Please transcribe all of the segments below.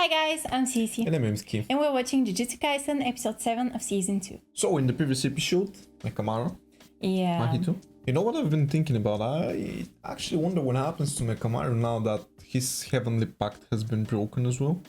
Hi guys, I'm Sisi. And I'm Mski. And we're watching Jujutsu Kaisen episode 7 of season 2. So in the previous episode, Mekamaru, Yeah. Mahito. You know what I've been thinking about? I actually wonder what happens to Mekamaru now that his heavenly pact has been broken as well.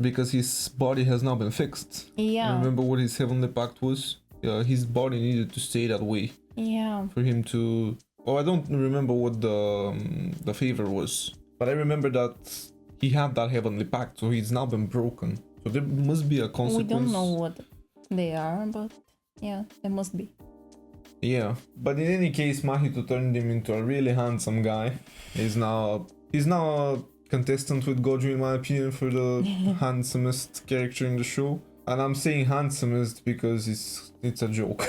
Because his body has now been fixed. Yeah. Remember what his heavenly pact was? His body needed to stay that way. Yeah. For him to... Oh, I don't remember what the favor was. But I remember that he had that heavenly pact, so he's now been broken. So there must be a consequence. We don't know what they are, but yeah, there must be. Yeah, but in any case, Mahito turned him into a really handsome guy. He's now a contestant with Gojo, in my opinion, for the handsomest character in the show. And I'm saying handsomest because it's a joke.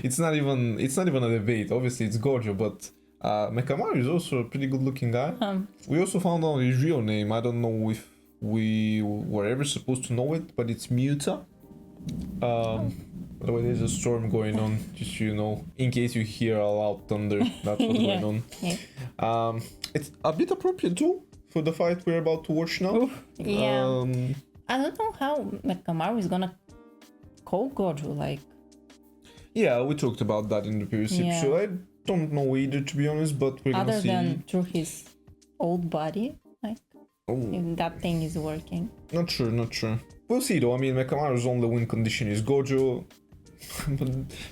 it's not even a debate. Obviously, it's Gojo, but Mekamaru is also a pretty good-looking guy. We also found out his real name. I don't know if we were ever supposed to know it, but it's Muta. By the way, there's a storm going on, just so you know, in case you hear a loud thunder. That's what's going on. Yeah. It's a bit appropriate too for the fight we're about to watch now. Oof, yeah. I don't know how Mekamaru is gonna call Gojo, like... Yeah, we talked about that in the previous episode. I don't know either, to be honest, but we're gonna see. Other than through his old body, like, if that thing is working. Not sure. We'll see though. I mean, Mekamaru's only win condition is Gojo. But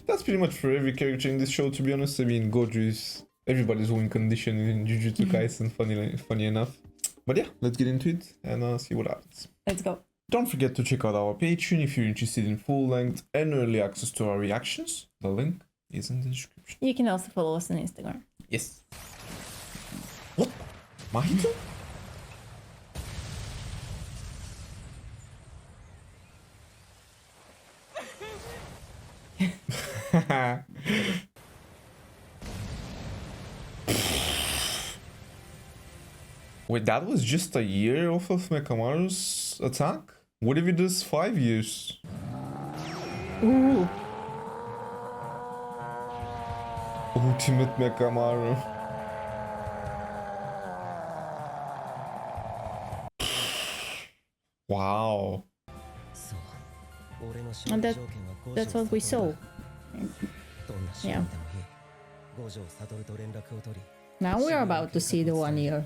that's pretty much for every character in this show, to be honest. I mean, Gojo is everybody's win condition in Jujutsu Kaisen, funny enough. But yeah, let's get into it and see what happens. Let's go. Don't forget to check out our Patreon if you're interested in full-length and early access to our reactions. The link is in the description. You can also follow us on Instagram. Yes. What? Mahito? Wait, that was just a year off of Mekamaru's attack? What if it does 5 years? Ooh. Ultimate Mekamaru. Wow. And that's what we saw. Yeah. Now we're about to see the 1 year.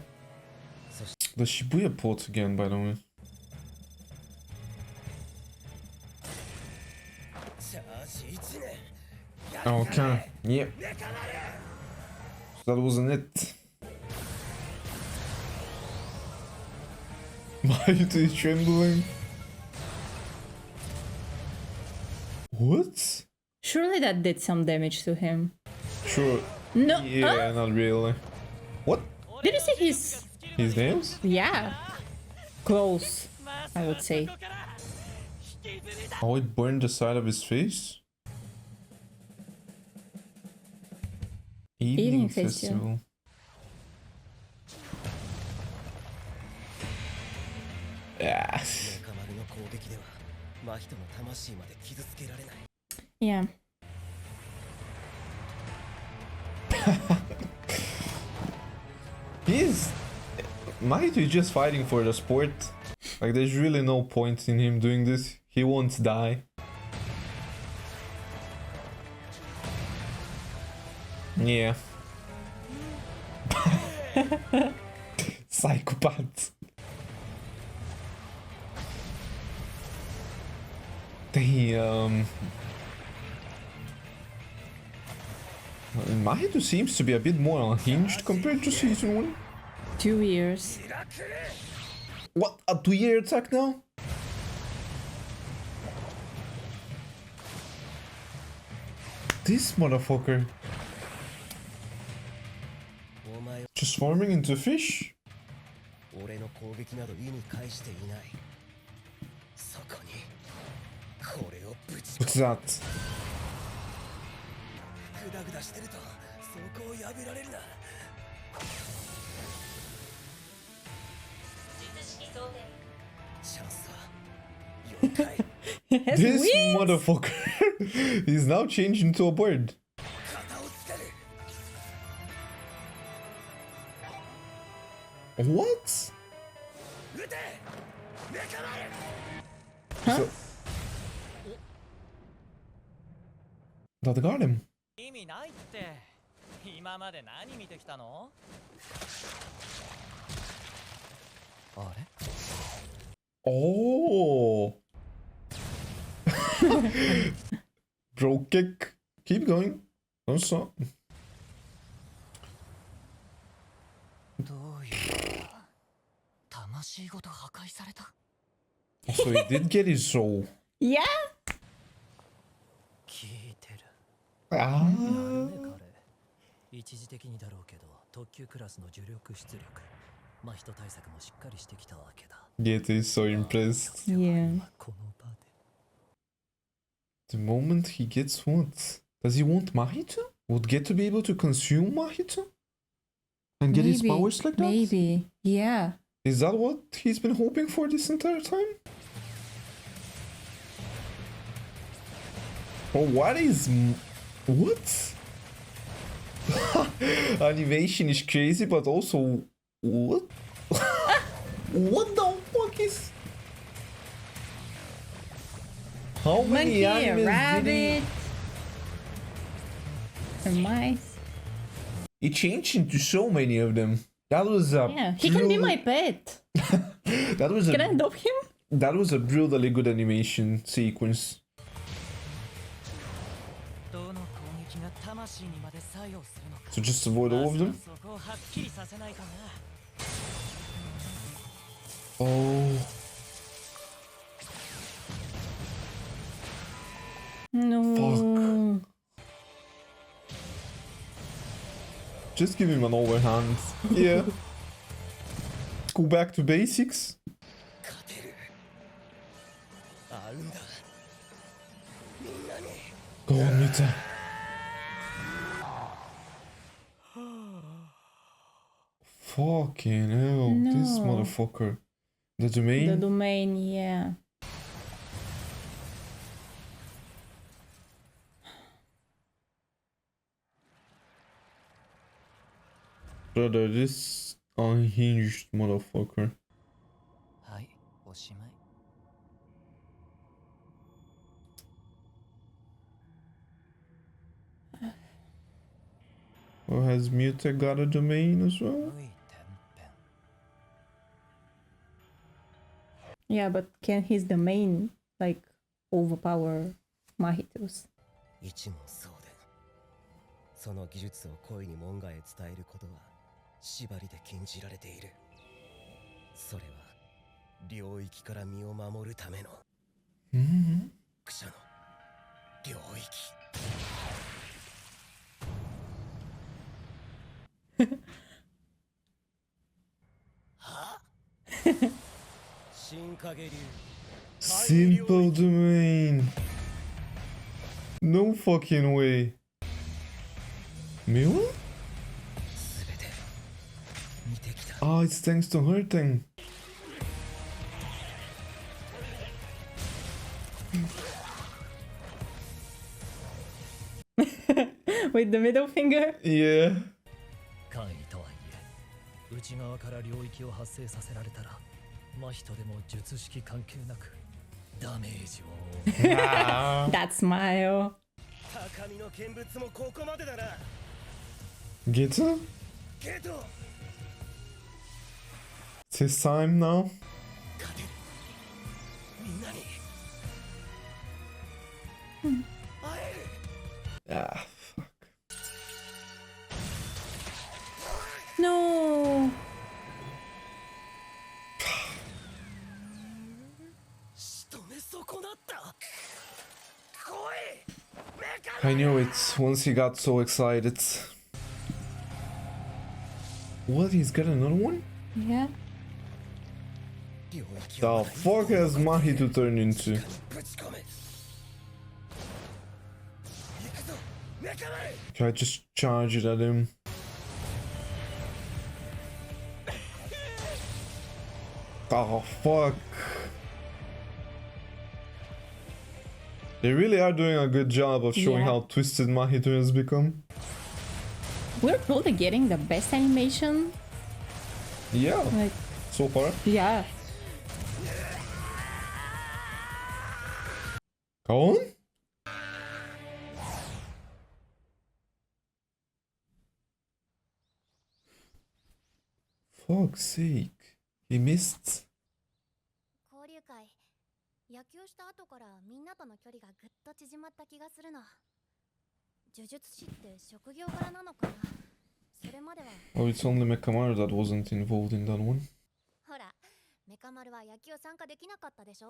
The Shibuya port again, by the way. Okay, yep. So that wasn't it. Mahito is trembling. What? Surely that did some damage to him. Sure. No. Yeah, not really. What? Did you see his nails? Yeah. Close, I would say. Oh, it burned the side of his face? Evening festival. Yeah. Yeah. Mahito is just fighting for the sport. Like, there's really no point in him doing this. He won't die. Yeah. Psychopath. Damn. Mahito seems to be a bit more unhinged compared to season 1. 2 years. What? A 2-year attack now? This motherfucker. Transforming into a fish? What's that? This wings? Motherfucker is now changed into a bird. What? So... That got him. 意味ないって今まで何見てきたのあれ Oh. Bro kick. Keep going. Don't stop. どういうこと魂ごと破壊された So he did get his soul. Yeah. 聞いてる Ah. ね彼一時的にだろうけど特級クラスの呪力出力真人対策もしっかりしてきたわけだ Geto is so impressed. Yeah. この場で The moment he gets what? Does he want Mahito? Would Geto be able to consume Mahito? And get his powers like that? Maybe. Yeah. Is that what he's been hoping for this entire time? Oh, what is... What? Animation is crazy, but also... What? What the fuck is... How many Monkey, a animals did rabbit, a mice. he changed into so many of them. That was a... Yeah, he can be my pet. That was Can I a... adopt him? That was a brutally good animation sequence. どの攻撃が魂にまで作用するのか So just avoid all of them? そこをはっきりさせないとな Oh... No. Just give him an overhand. Yeah. Go back to basics. 勝てるあるんだみんなに Go on, Mita. Fucking hell, this No. motherfucker. The The domain? domain, yeah. Brother, this unhinged motherfucker. はいおしまい Or has Muta got a domain as well? 無いてんぺん Yeah, but can his domain, like, overpower Mahito's? 一問相伝その技術を恋に門外へ伝えることは縛りで禁じられているそれは領域から身を守るための Mm-hmm. クシャの領域は新影流 Simple domain. No fucking way. Mule? すべて見てきた Ah, it's thanks to her thing. With the middle finger? Yeah. 簡易とはいえ内側から領域を発生させられたら真人でも術式関係なくダメージを Ah. That smile. 高みの見物もここまでだな Geto? ゲート It's his time now. 勝てるみんなに会える Ah, fuck. No. 仕留め損なった来いメカ I knew it once he got so excited. What? He's got another one? Yeah. 領域 The を fuck has Mahito turned into? ぶち込め行くぞメカマル Can I just charge it at him? Oh, fuck. They really are doing a good job of showing Yeah. how twisted Mahito has become. We're totally getting the best animation. Yeah, Like, so far. yeah. Go on? Fuck's sake. He missed. 交流会野球した後からみんなとの距離がぐっと縮まった気がするの。呪術師って職業柄なのかな。それまでは Oh, it's only Mekamaru that wasn't involved in that one. ほらメカ丸は野球参加できなかったでしょ。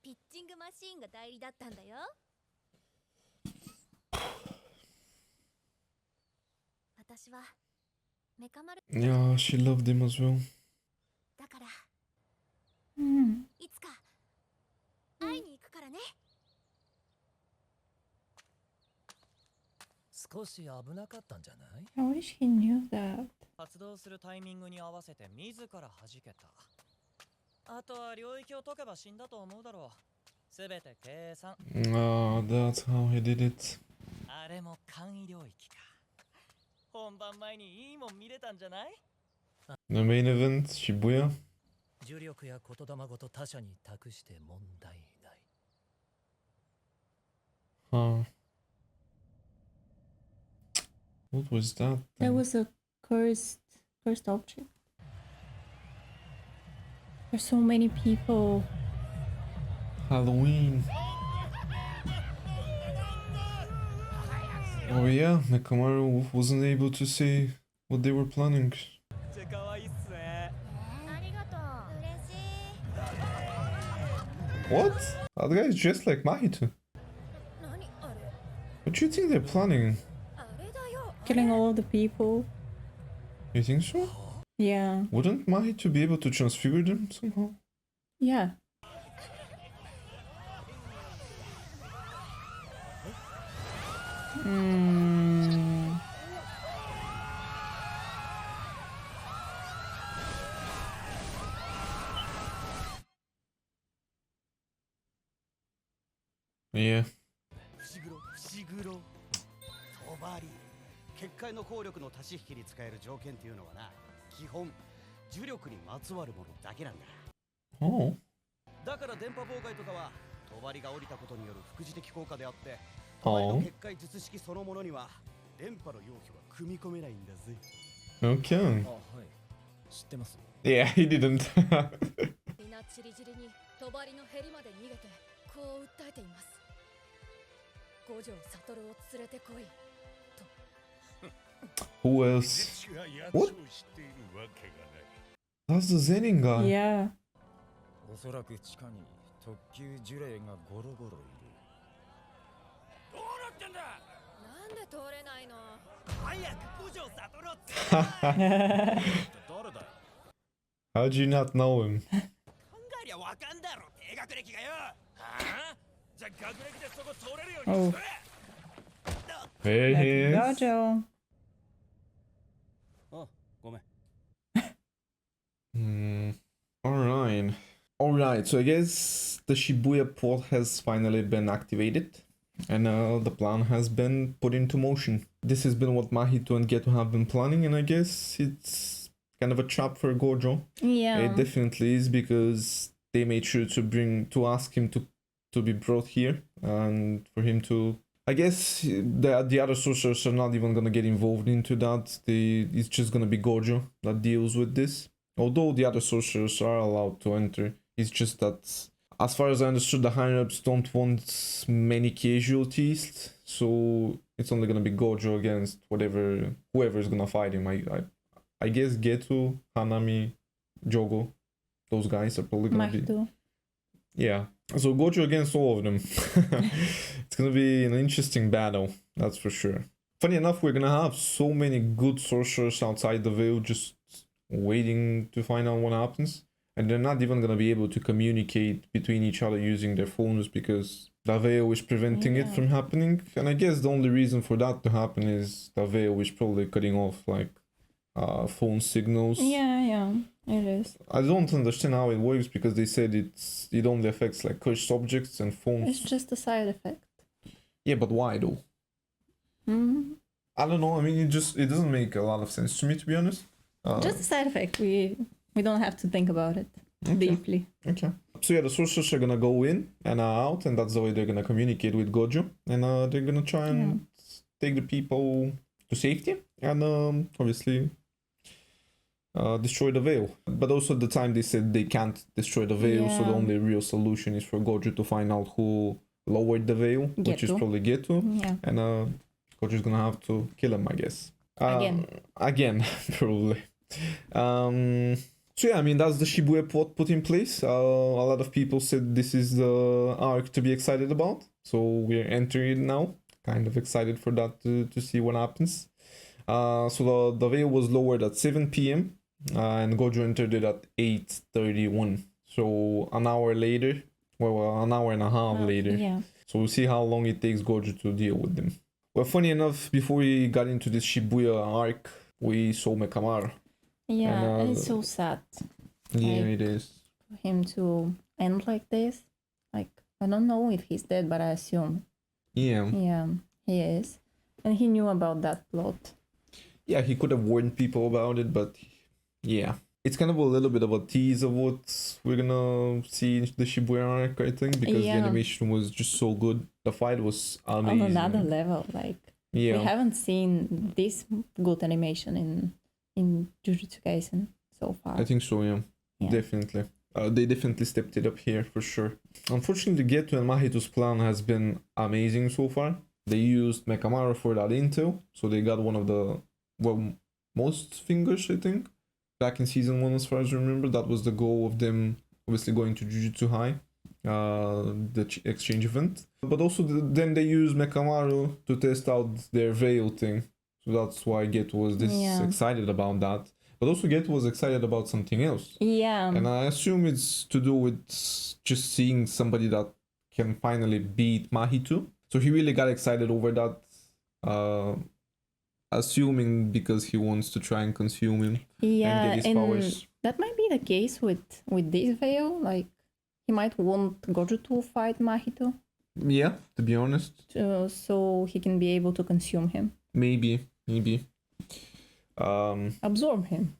ピッチングマシーンが代理だったんだよ。私はメカ丸 Yeah, she loved him as well. だから Hmm. いつか会いに行くからね。少し危なかったんじゃない？ I wish he knew that. 発動するタイミングに合わせて自ら弾けた。あとは領域を解けば死んだと思うだろう。すべて計算。Ah, that's how he did it. あれも簡易領域か。本番前にいいもん見れたんじゃない？ The main event, Shibuya. 呪力や言霊ごと他者に託して問題ない。Huh. What was that? There thing? was a cursed object. There's so many people. Halloween. Oh yeah, Mekamaru wasn't able to say what they were planning. 可愛いっすね。ありがとう。嬉しい。 What? That guy is dressed like Mahito. 何あれ？ What do you think they're planning? あれだよ。 Killing all the people. You think so? Yeah. Wouldn't Mahito be able to transfigure them somehow? Yeah. Hmm. Yeah. 伏黒帳結界の効力の足し引きに使える条件っていうのはな、基本呪力にまつわるものだけなんだ。 Oh. だから電波妨害とかは帳が降りたことによる副次的効果であって、帳の結界術式そのものには電波の要素は組み込めないんだぜ。 Okay. あ、はい。知ってます。 Yeah, he didn't. みんなチリチリに帳のヘリまで逃げてこう訴えています。五条悟を連れてこい。 Who else? What? That's the Zenin guy. Yeah. おそらく地下に特級呪霊がゴロゴロいる。どうなってんだ。なんで通れないの？早く五条悟を誰だよ。 How'd you not know him? 考えりゃわかんだろ、低学歴がよ。はあ？じゃあ学歴でそこ通れるように Oh. しろ。 There he That's is. Gojo. あ、ごめん。 Alright. Alright, so I guess the Shibuya port has finally been activated. And the plan has been put into motion. This has been what Mahito and Geto have been planning, and I guess it's kind of a trap for Gojo. Yeah. It definitely is, because they made sure to ask him to be brought here, and for him to... I guess the other sorcerers are not even gonna get involved into that. It's just gonna be Gojo that deals with this. Although the other sorcerers are allowed to enter. It's just that, as far as I understood, the higher-ups don't want many casualties, so it's only gonna be Gojo against whoever is gonna fight him. I guess Geto, Hanami, Jogo, those guys are probably gonna be... Mahito. Yeah, so Gojo against all of them. It's gonna be an interesting battle, that's for sure. Funny enough, we're gonna have so many good sorcerers outside the veil just waiting to find out what happens. And they're not even gonna be able to communicate between each other using their phones because the veil is preventing it from happening. And I guess the only reason for that to happen is the veil is probably cutting off like phone signals. Yeah, it is. I don't understand how it works because they said it only affects like cursed objects and phones. It's just a side effect. Yeah, but why though? Hmm. I don't know. I mean, it doesn't make a lot of sense to me, to be honest. Just a side effect. We don't have to think about it deeply. Okay. So yeah, the sorcerers are gonna go in and out, and that's the way they're gonna communicate with Gojo, and they're gonna try and take the people to safety, and obviously destroy the veil. But also at the time they said they can't destroy the veil, so the only real solution is for Gojo to find out who lowered the veil, which is probably Geto, and Gojo's gonna have to kill him, I guess. Again, probably. So yeah, I mean, that's the Shibuya plot put in place. A lot of people said this is the arc to be excited about, so we're entering it now. Kind of excited for that to see what happens. So the veil was lowered at 7 p.m. And Gojo entered it at 8:31. So an hour later, well, an hour and a half later. Yeah. So we'll see how long it takes Gojo to deal with them. Well, funny enough, before we got into this Shibuya arc, we saw Mekamaru. Yeah, and it's so sad. Yeah, like, it is. For him to end like this. Like, I don't know if he's dead, but I assume. Yeah. Yeah, he is. And he knew about that plot. Yeah, he could have warned people about it, but yeah. It's kind of a little bit of a tease of what we're gonna see in the Shibuya arc, I think, because the animation was just so good. The fight was amazing. On another level, like, we haven't seen this good animation in Jujutsu Kaisen so far. I think so, yeah. Definitely. They definitely stepped it up here, for sure. Unfortunately, Geto and Mahito's plan has been amazing so far. They used Mekamaru for that intel, so they got one of the, well, most fingers, I think. Back in season 1, as far as I remember, that was the goal of them obviously going to Jujutsu High, the exchange event. But also then they used Mekamaru to test out their veil thing. So that's why Geto was this excited about that. But also Geto was excited about something else. Yeah. And I assume it's to do with just seeing somebody that can finally beat Mahito. So he really got excited over that. Assuming because he wants to try and consume him and get his powers. That might be the case with this veil. Like, he might want Gojo to fight Mahito. Yeah, to be honest. So he can be able to consume him. Maybe. Absorb him.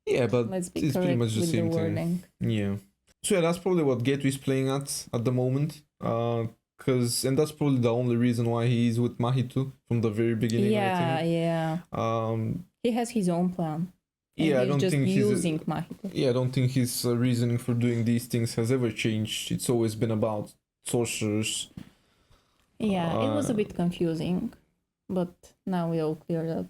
Yeah, but it's pretty much the same thing. Yeah. So yeah, that's probably what Geto is playing at the moment. And that's probably the only reason why he's with Mahito from the very beginning. I think. Yeah. He has his own plan. Yeah, I don't just think using Mahito. Yeah, I don't think his reasoning for doing these things has ever changed. It's always been about sorcerers. Yeah, it was a bit confusing, but now we all cleared up.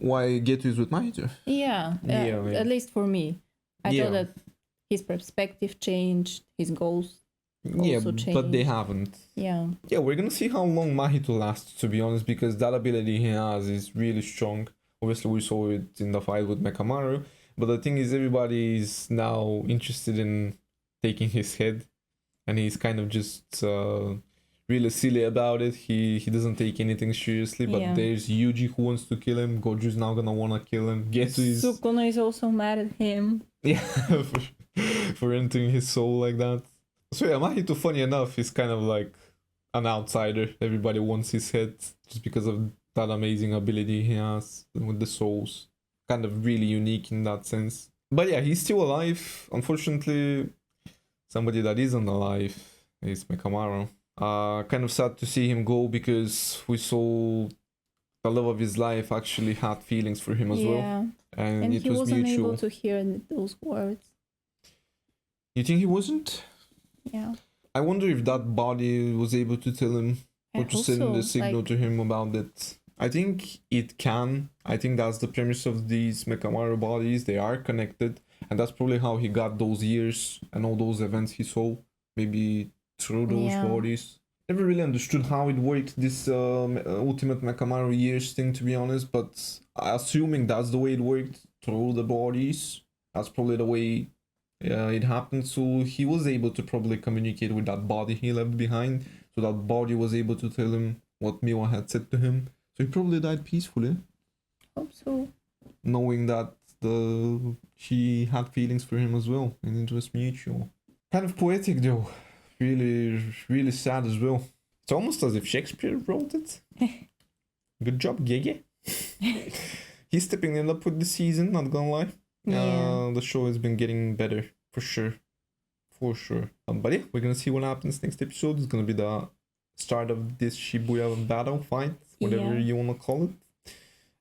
Why Geto is with Mahito? Yeah, at least for me. I thought that his perspective changed, his goals also changed. But they haven't. Yeah, we're gonna see how long Mahito lasts, to be honest, because that ability he has is really strong. Obviously, we saw it in the fight with Mekamaru, but the thing is, everybody is now interested in taking his head, and he's kind of just really silly about it. He doesn't take anything seriously, but there's Yuji who wants to kill him. Goju's now gonna wanna kill him. Geto is... Sukuna is also mad at him. Yeah, for entering his soul like that. So yeah, Mahito, funny enough, is kind of like an outsider. Everybody wants his head just because of that amazing ability he has with the souls. Kind of really unique in that sense. But yeah, he's still alive. Unfortunately, somebody that isn't alive is Mekamaru. Kind of sad to see him go, because we saw the love of his life actually had feelings for him as well. And it he was wasn't mutual. able to hear those words. You think he wasn't? Yeah. I wonder if that body was able to tell him or to send a signal to him about it. I think it can. I think that's the premise of these Mekamaru bodies. They are connected, and that's probably how he got those years and all those events he saw. Maybe through those bodies. Never really understood how it worked, this ultimate Mekamaru years thing, to be honest, but assuming that's the way it worked, through the bodies, that's probably the way it happened. So he was able to probably communicate with that body he left behind, so that body was able to tell him what Miwa had said to him. So he probably died peacefully. Hope so. Knowing that she had feelings for him as well, and it was mutual. Kind of poetic though. Really, really sad as well. It's almost as if Shakespeare wrote it. Good job, Gege. He's stepping it up with the season, not gonna lie. The show has been getting better For sure. For sure. But yeah, we're gonna see what happens next episode. It's gonna be the start of this Shibuya battle fight, whatever you wanna call it.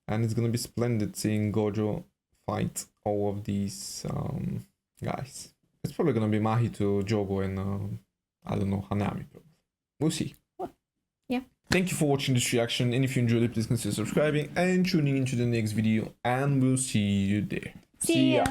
And it's gonna be splendid seeing Gojo fight all of these guys. It's probably gonna be Mahito, Jogo, and I don't know, Hanami. Probably. We'll see. Yeah. Thank you for watching this reaction, and if you enjoyed it, please consider subscribing and tuning into the next video, and we'll see you there. See ya.